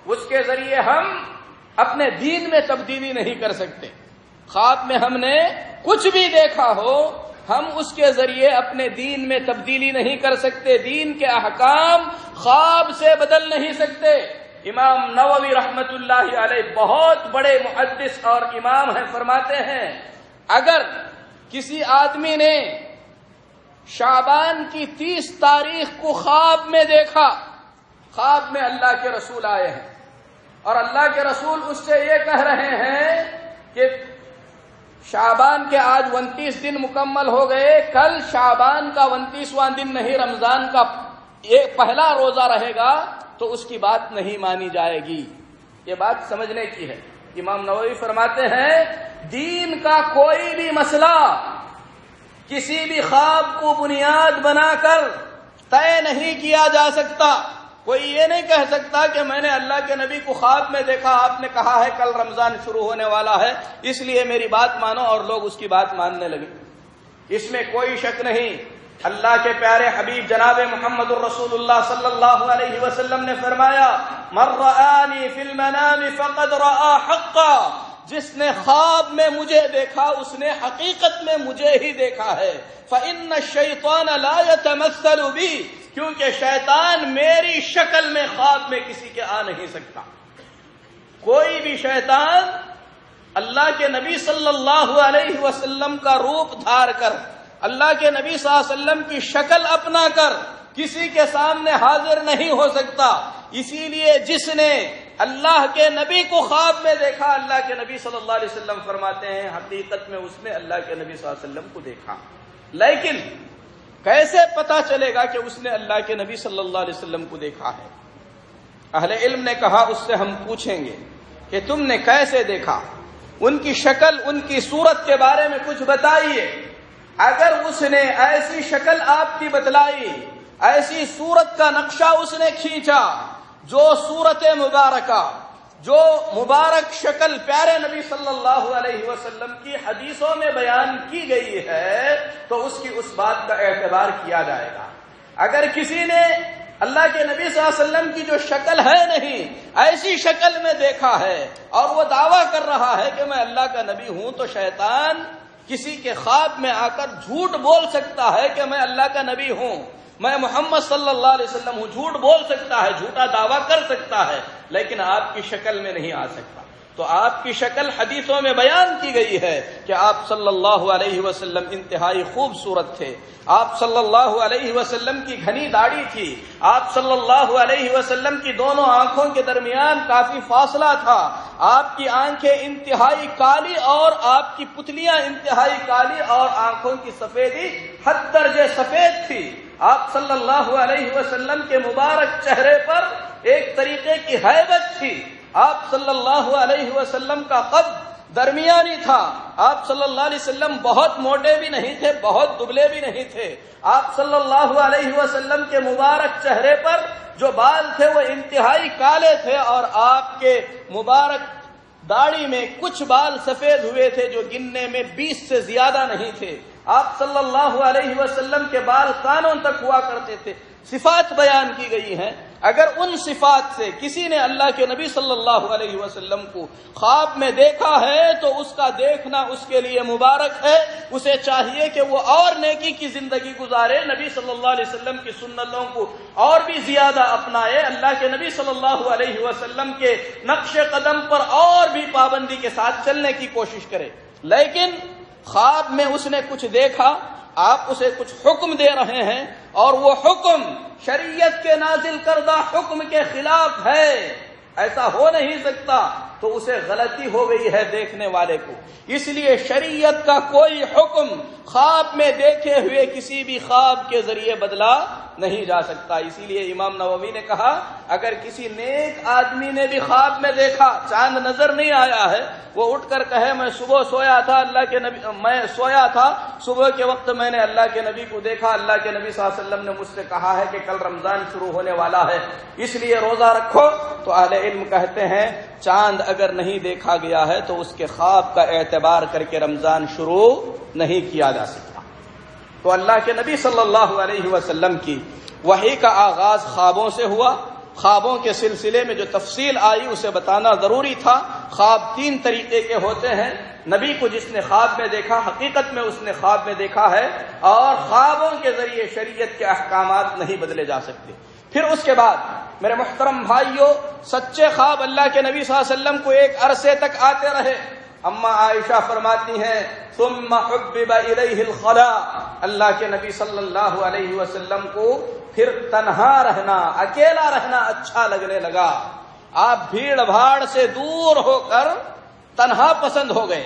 اس کے ذریعے ہم اپنے دین میں تبدیلی نہیں کر سکتے۔ خواب میں ہم نے کچھ بھی دیکھا ہو ہم اس کے ذریعے اپنے دین میں تبدیلی نہیں کر سکتے، دین کے احکام خواب سے بدل نہیں سکتے۔ امام نووی رحمت اللہ علیہ بہت بڑے محدث اور امام ہیں، فرماتے ہیں اگر کسی آدمی نے شعبان کی 30 تاریخ کو خواب میں دیکھا، خواب میں اللہ کے رسول آئے ہیں اور اللہ کے رسول اس سے یہ کہہ رہے ہیں کہ شعبان کے آج 29 دن مکمل ہو گئے، کل شعبان کا 29واں دن نہیں رمضان کا ایک پہلا روزہ رہے گا، تو اس کی بات نہیں مانی جائے گی۔ یہ بات سمجھنے کی ہے۔ امام نووی فرماتے ہیں دین کا کوئی بھی مسئلہ کسی بھی خواب کو بنیاد بنا کر طے نہیں کیا جا سکتا۔ کوئی یہ نہیں کہہ سکتا کہ میں نے اللہ کے نبی کو خواب میں دیکھا، آپ نے کہا ہے کل رمضان شروع ہونے والا ہے اس لیے میری بات مانو، اور لوگ اس کی بات ماننے لگے۔ اس میں کوئی شک نہیں۔ اللہ کے پیارے حبیب جناب محمد الرسول اللہ صلی اللہ علیہ وسلم نے فرمایا من رآنی فی المنام فقد رآ حقا، جس نے خواب میں مجھے دیکھا اس نے حقیقت میں مجھے ہی دیکھا ہے۔ فإن الشیطان لا يتمثل بی، کیونکہ شیطان میری شکل میں خواب میں کسی کے آ نہیں سکتا۔ کوئی بھی شیطان اللہ کے نبی صلی اللہ علیہ وسلم کا روپ دھار کر، اللہ کے نبی صلی اللہ علیہ وسلم کی شکل اپنا کر کسی کے سامنے حاضر نہیں ہو سکتا۔ اسی لیے جس نے اللہ کے نبی کو خواب میں دیکھا، اللہ کے نبی صلی اللہ علیہ وسلم فرماتے ہیں حقیقت میں اس نے اللہ کے نبی صلی اللہ علیہ وسلم کو دیکھا۔ لیکن کیسے پتا چلے گا کہ اس نے اللہ کے نبی صلی اللہ علیہ وسلم کو دیکھا ہے؟ اہل علم نے کہا اس سے ہم پوچھیں گے کہ تم نے کیسے دیکھا، ان کی شکل ان کی صورت کے بارے میں کچھ بتائیے۔ اگر اس نے ایسی شکل آپ کی بتلائی، ایسی صورت کا نقشہ اس نے کھینچا جو صورت مبارکہ، جو مبارک شکل پیارے نبی صلی اللہ علیہ وسلم کی حدیثوں میں بیان کی گئی ہے، تو اس کی اس بات کا اعتبار کیا جائے گا۔ اگر کسی نے اللہ کے نبی صلی اللہ علیہ وسلم کی جو شکل ہے نہیں، ایسی شکل میں دیکھا ہے اور وہ دعویٰ کر رہا ہے کہ میں اللہ کا نبی ہوں، تو شیطان کسی کے خواب میں آ کر جھوٹ بول سکتا ہے کہ میں اللہ کا نبی ہوں۔ میں محمد صلی اللہ علیہ وسلم ہوں، جھوٹ بول سکتا ہے، جھوٹا دعویٰ کر سکتا ہے، لیکن آپ کی شکل میں نہیں آ سکتا۔ تو آپ کی شکل حدیثوں میں بیان کی گئی ہے کہ آپ صلی اللہ علیہ وسلم انتہائی خوبصورت تھے، آپ صلی اللہ علیہ وسلم کی گھنی داڑھی تھی، آپ صلی اللہ علیہ وسلم کی دونوں آنکھوں کے درمیان کافی فاصلہ تھا، آپ کی آنکھیں انتہائی کالی اور آپ کی پتلیاں انتہائی کالی اور آنکھوں کی سفیدی حد درجے سفید تھی۔ آپ صلی اللہ علیہ وسلم کے مبارک چہرے پر ایک طریقے کی ہیبت تھی۔ آپ صلی اللہ علیہ وسلم کا قد درمیانی تھا، آپ صلی اللہ علیہ وسلم بہت موٹے بھی نہیں تھے، بہت دبلے بھی نہیں تھے۔ آپ صلی اللہ علیہ وسلم کے مبارک چہرے پر جو بال تھے وہ انتہائی کالے تھے، اور آپ کے مبارک داڑھی میں کچھ بال سفید ہوئے تھے جو گننے میں 20 سے زیادہ نہیں تھے۔ آپ صلی اللہ علیہ وسلم کے بال کانوں تک ہوا کرتے تھے۔ صفات بیان کی گئی ہیں، اگر ان صفات سے کسی نے اللہ کے نبی صلی اللہ علیہ وسلم کو خواب میں دیکھا ہے تو اس کا دیکھنا اس کے لیے مبارک ہے، اسے چاہیے کہ وہ اور نیکی کی زندگی گزارے، نبی صلی اللہ علیہ وسلم کی سنتوں کو اور بھی زیادہ اپنائے، اللہ کے نبی صلی اللہ علیہ وسلم کے نقش قدم پر اور بھی پابندی کے ساتھ چلنے کی کوشش کرے۔ لیکن خواب میں اس نے کچھ دیکھا، آپ اسے کچھ حکم دے رہے ہیں اور وہ حکم شریعت کے نازل کردہ حکم کے خلاف ہے، ایسا ہو نہیں سکتا، تو اسے غلطی ہو گئی ہے دیکھنے والے کو۔ اس لیے شریعت کا کوئی حکم خواب میں دیکھے ہوئے کسی بھی خواب کے ذریعے بدلا نہیں جا سکتا۔ اسی لیے امام نووی نے کہا اگر کسی نیک آدمی نے بھی خواب میں دیکھا چاند نظر نہیں آیا ہے، وہ اٹھ کر کہے میں صبح سویا تھا، میں سویا تھا، صبح کے وقت میں نے اللہ کے نبی کو دیکھا، اللہ کے نبی صلی اللہ علیہ وسلم نے مجھ سے کہا ہے کہ کل رمضان شروع ہونے والا ہے اس لیے روزہ رکھو، تو اہل علم کہتے ہیں چاند اگر نہیں دیکھا گیا ہے تو اس کے خواب کا اعتبار کر کے رمضان شروع نہیں کیا جا سکتا۔ تو اللہ کے نبی صلی اللہ علیہ وسلم کی وحی کا آغاز خوابوں سے ہوا، خوابوں کے سلسلے میں جو تفصیل آئی اسے بتانا ضروری تھا۔ خواب 3 طریقے کے ہوتے ہیں، نبی کو جس نے خواب میں دیکھا حقیقت میں اس نے خواب میں دیکھا ہے، اور خوابوں کے ذریعے شریعت کے احکامات نہیں بدلے جا سکتے۔ پھر اس کے بعد میرے محترم بھائیوں، سچے خواب اللہ کے نبی صلی اللہ علیہ وسلم کو ایک عرصے تک آتے رہے۔ اما عائشہ فرماتی ہیں ثم حبب الیہ الخلاء، اللہ کے نبی صلی اللہ علیہ وسلم کو پھر تنہا رہنا، اکیلا رہنا اچھا لگنے لگا، آپ بھیڑ بھاڑ سے دور ہو کر تنہا پسند ہو گئے،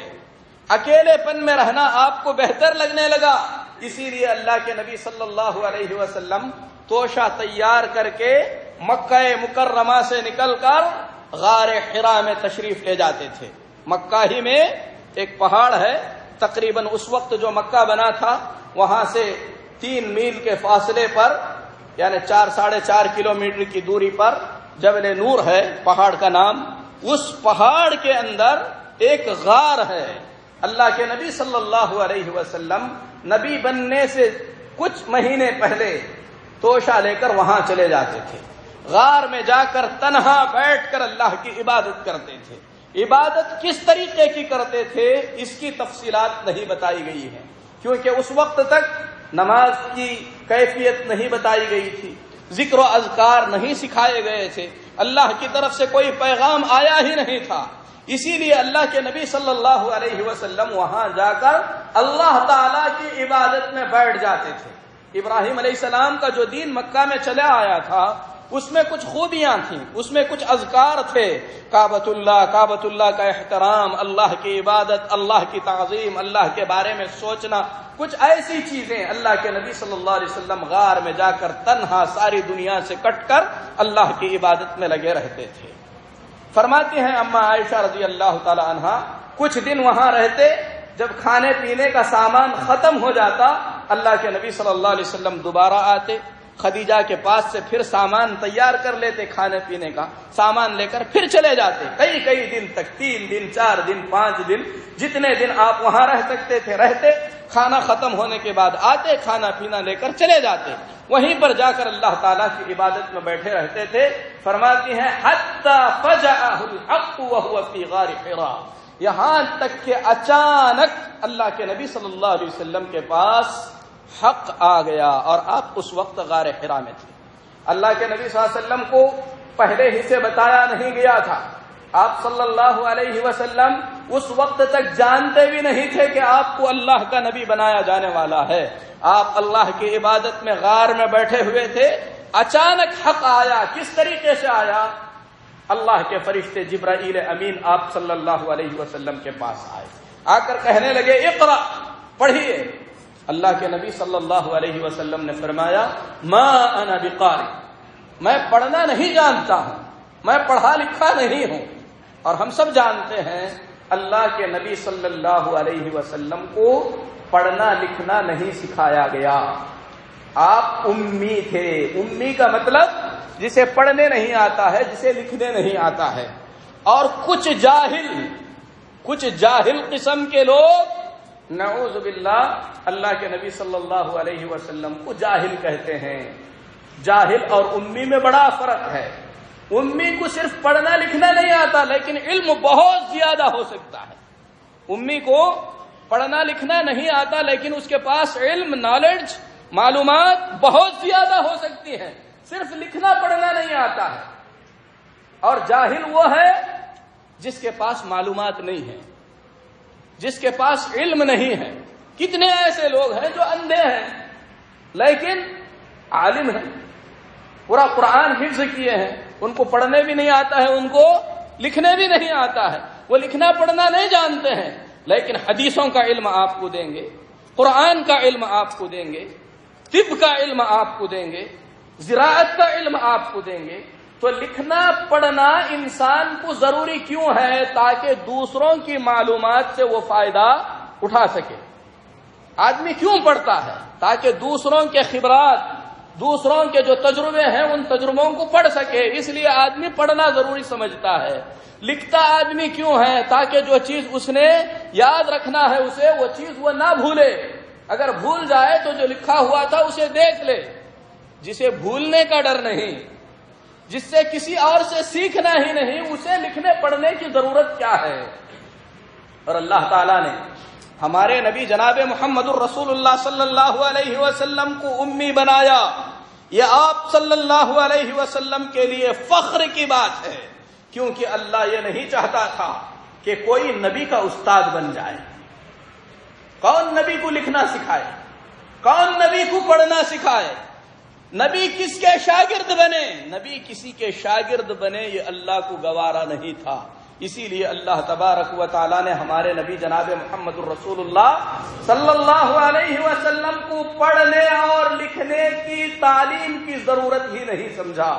اکیلے پن میں رہنا آپ کو بہتر لگنے لگا۔ اسی لیے اللہ کے نبی صلی اللہ علیہ وسلم توشہ تیار کر کے مکہ مکرمہ سے نکل کر غار حرا میں تشریف لے جاتے تھے۔ مکہ ہی میں ایک پہاڑ ہے، تقریباً اس وقت جو مکہ بنا تھا وہاں سے 3 میل کے فاصلے پر، یعنی 4-4.5 کلومیٹر کی دوری پر جبل نور ہے پہاڑ کا نام، اس پہاڑ کے اندر ایک غار ہے۔ اللہ کے نبی صلی اللہ علیہ وسلم نبی بننے سے کچھ مہینے پہلے توشہ لے کر وہاں چلے جاتے تھے، غار میں جا کر تنہا بیٹھ کر اللہ کی عبادت کرتے تھے۔ عبادت کس طریقے کی کرتے تھے اس کی تفصیلات نہیں بتائی گئی ہیں، کیونکہ اس وقت تک نماز کی کیفیت نہیں بتائی گئی تھی، ذکر و اذکار نہیں سکھائے گئے تھے، اللہ کی طرف سے کوئی پیغام آیا ہی نہیں تھا۔ اسی لیے اللہ کے نبی صلی اللہ علیہ وسلم وہاں جا کر اللہ تعالی کی عبادت میں بیٹھ جاتے تھے۔ ابراہیم علیہ السلام کا جو دین مکہ میں چلا آیا تھا اس میں کچھ خوبیاں تھیں، اس میں کچھ اذکار تھے، کعبۃ اللہ کا احترام، اللہ کی عبادت، اللہ کی تعظیم، اللہ کے بارے میں سوچنا، کچھ ایسی چیزیں اللہ کے نبی صلی اللہ علیہ وسلم غار میں جا کر تنہا ساری دنیا سے کٹ کر اللہ کی عبادت میں لگے رہتے تھے۔ فرماتی ہیں اما عائشہ رضی اللہ تعالی عنہا کچھ دن وہاں رہتے، جب کھانے پینے کا سامان ختم ہو جاتا اللہ کے نبی صلی اللہ علیہ وسلم دوبارہ آتے، خدیجہ کے پاس سے پھر سامان تیار کر لیتے، کھانے پینے کا سامان لے کر پھر چلے جاتے، کئی دن تک، 3 دن 4 دن 5 دن جتنے دن آپ وہاں رہ سکتے تھے رہتے، کھانا ختم ہونے کے بعد آتے، کھانا پینا لے کر چلے جاتے، وہیں پر جا کر اللہ تعالیٰ کی عبادت میں بیٹھے رہتے تھے۔ فرماتی ہیں حتی فجأہ الحق وهو فی غار حرا، یہاں تک کہ اچانک اللہ کے نبی صلی اللہ علیہ وسلم کے پاس حق آ گیا اور آپ اس وقت غار حرا میں تھے. اللہ کے نبی صلی اللہ علیہ وسلم کو پہلے ہی سے بتایا نہیں گیا تھا. آپ صلی اللہ علیہ وسلم اس وقت تک جانتے بھی نہیں تھے کہ آپ کو اللہ کا نبی بنایا جانے والا ہے. آپ اللہ کی عبادت میں غار میں بیٹھے ہوئے تھے. اچانک حق آیا. کس طریقے سے آیا؟ اللہ کے فرشتے جبرائیل امین آپ صلی اللہ علیہ وسلم کے پاس آئے. آ کر کہنے لگے اقرا، پڑھیے. اللہ کے نبی صلی اللہ علیہ وسلم نے فرمایا ما انا بقاری، میں پڑھنا نہیں جانتا ہوں، میں پڑھا لکھا نہیں ہوں. اور ہم سب جانتے ہیں اللہ کے نبی صلی اللہ علیہ وسلم کو پڑھنا لکھنا نہیں سکھایا گیا. آپ امی تھے. امی کا مطلب جسے پڑھنے نہیں آتا ہے، جسے لکھنے نہیں آتا ہے. اور کچھ جاہل قسم کے لوگ نعوذ باللہ اللہ کے نبی صلی اللہ علیہ وسلم کو جاہل کہتے ہیں. جاہل اور امی میں بڑا فرق ہے. امی کو صرف پڑھنا لکھنا نہیں آتا لیکن علم بہت زیادہ ہو سکتا ہے. امی کو پڑھنا لکھنا نہیں آتا لیکن اس کے پاس علم، نالج، معلومات بہت زیادہ ہو سکتی ہیں. صرف لکھنا پڑھنا نہیں آتا ہے. اور جاہل وہ ہے جس کے پاس معلومات نہیں ہے، جس کے پاس علم نہیں ہے. کتنے ایسے لوگ ہیں جو اندھے ہیں لیکن عالم ہیں، پورا قرآن حفظ کیے ہیں، ان کو پڑھنے بھی نہیں آتا ہے، ان کو لکھنے بھی نہیں آتا ہے. وہ لکھنا پڑھنا نہیں جانتے ہیں لیکن حدیثوں کا علم آپ کو دیں گے، قرآن کا علم آپ کو دیں گے، طب کا علم آپ کو دیں گے، زراعت کا علم آپ کو دیں گے. تو لکھنا پڑھنا انسان کو ضروری کیوں ہے؟ تاکہ دوسروں کی معلومات سے وہ فائدہ اٹھا سکے. آدمی کیوں پڑھتا ہے؟ تاکہ دوسروں کے خبرات، دوسروں کے جو تجربے ہیں ان تجربوں کو پڑھ سکے. اس لیے آدمی پڑھنا ضروری سمجھتا ہے. لکھتا آدمی کیوں ہے؟ تاکہ جو چیز اس نے یاد رکھنا ہے اسے، وہ چیز وہ نہ بھولے. اگر بھول جائے تو جو لکھا ہوا تھا اسے دیکھ لے. جسے بھولنے کا ڈر نہیں، جس سے کسی اور سے سیکھنا ہی نہیں، اسے لکھنے پڑھنے کی ضرورت کیا ہے؟ اور اللہ تعالیٰ نے ہمارے نبی جناب محمد الرسول اللہ صلی اللہ علیہ وسلم کو امی بنایا. یہ آپ صلی اللہ علیہ وسلم کے لیے فخر کی بات ہے، کیونکہ اللہ یہ نہیں چاہتا تھا کہ کوئی نبی کا استاد بن جائے. کون نبی کو لکھنا سکھائے؟ کون نبی کو پڑھنا سکھائے؟ نبی کس کے شاگرد بنے؟ نبی کسی کے شاگرد بنے یہ اللہ کو گوارا نہیں تھا. اسی لیے اللہ تبارک و تعالیٰ نے ہمارے نبی جناب محمد الرسول اللہ صلی اللہ علیہ وسلم کو پڑھنے اور لکھنے کی تعلیم کی ضرورت ہی نہیں سمجھا.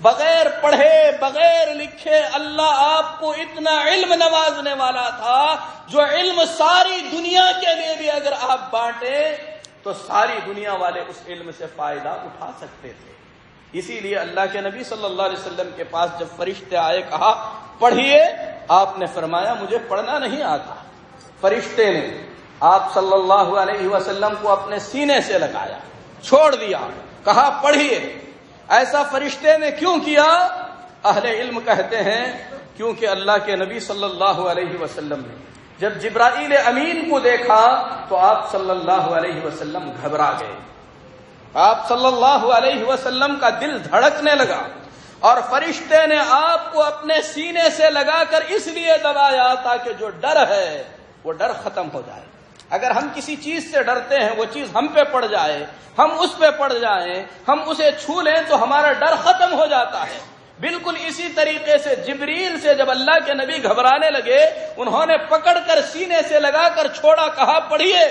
بغیر پڑھے بغیر لکھے اللہ آپ کو اتنا علم نوازنے والا تھا جو علم ساری دنیا کے لیے بھی اگر آپ بانٹے تو ساری دنیا والے اس علم سے فائدہ اٹھا سکتے تھے. اسی لیے اللہ کے نبی صلی اللہ علیہ وسلم کے پاس جب فرشتے آئے کہا پڑھیے، آپ نے فرمایا مجھے پڑھنا نہیں آتا. فرشتے نے آپ صلی اللہ علیہ وسلم کو اپنے سینے سے لگایا، چھوڑ دیا، کہا پڑھیے. ایسا فرشتے نے کیوں کیا؟ اہل علم کہتے ہیں کیونکہ اللہ کے نبی صلی اللہ علیہ وسلم نے جب جبرائیل امین کو دیکھا تو آپ صلی اللہ علیہ وسلم گھبرا گئے. آپ صلی اللہ علیہ وسلم کا دل دھڑکنے لگا اور فرشتے نے آپ کو اپنے سینے سے لگا کر اس لیے دبایا تاکہ جو ڈر ہے وہ ڈر ختم ہو جائے. اگر ہم کسی چیز سے ڈرتے ہیں وہ چیز ہم پہ پڑ جائے، ہم اس پہ پڑ جائیں، ہم اسے چھو لیں تو ہمارا ڈر ختم ہو جاتا ہے. بالکل اسی طریقے سے جبریل سے جب اللہ کے نبی گھبرانے لگے، انہوں نے پکڑ کر سینے سے لگا کر چھوڑا، کہا پڑھیے.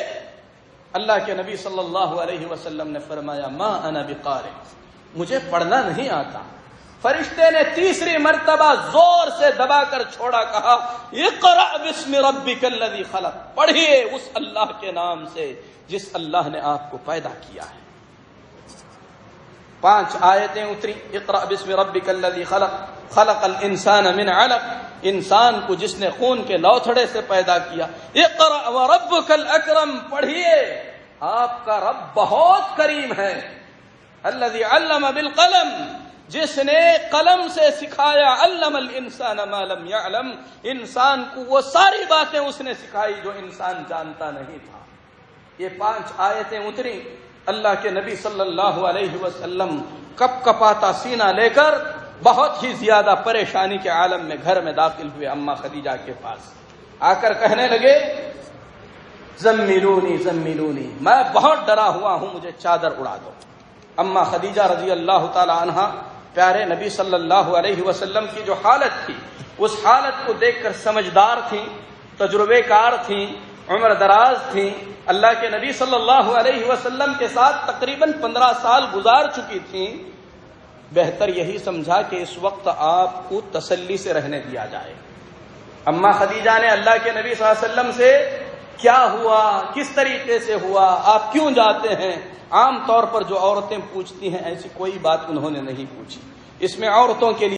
اللہ کے نبی صلی اللہ علیہ وسلم نے فرمایا ما انا بقارئ، مجھے پڑھنا نہیں آتا. فرشتے نے تیسری مرتبہ زور سے دبا کر چھوڑا، کہا اقرأ باسم ربک الذی خلق، پڑھیے اس اللہ کے نام سے جس اللہ نے آپ کو پیدا کیا ہے. 5 آیتیں اتری. اقرأ باسم ربک الذی خلق، خلق الانسان من علق، انسان کو جس نے خون کے لوتھڑے سے پیدا کیا. اقرأ وربک الاکرم، پڑھیے آپ کا رب بہت کریم ہے. الذی علم بالقلم، جس نے قلم سے سکھایا. علم الانسان ما لم يعلم، انسان کو وہ ساری باتیں اس نے سکھائی جو انسان جانتا نہیں تھا. یہ 5 آیتیں اتری، اللہ کے نبی صلی اللہ علیہ وسلم کپ کپاتا سینہ لے کر بہت ہی زیادہ پریشانی کے عالم میں گھر میں داخل ہوئے اماں خدیجہ کے پاس، آ کر کہنے لگے زملونی زملونی، میں بہت ڈرا ہوا ہوں، مجھے چادر اڑا دو۔ اماں خدیجہ رضی اللہ تعالی عنہا پیارے نبی صلی اللہ علیہ وسلم کی جو حالت تھی، اس حالت کو دیکھ کر سمجھدار تھیں، تجربے کار تھیں، عمر دراز تھیں، اللہ کے نبی صلی اللہ علیہ وسلم کے ساتھ تقریباً 15 سال گزار چکی تھیں، بہتر یہی سمجھا کہ اس وقت آپ کو تسلی سے رہنے دیا جائے۔ اماں خدیجہ نے اللہ کے نبی صلی اللہ علیہ وسلم سے کیا ہوا، کس طریقے سے ہوا، آپ کیوں جاتے ہیں، عام طور پر جو عورتیں پوچھتی ہیں ایسی کوئی بات انہوں نے نہیں پوچھی۔ اس میں عورتوں کے لیے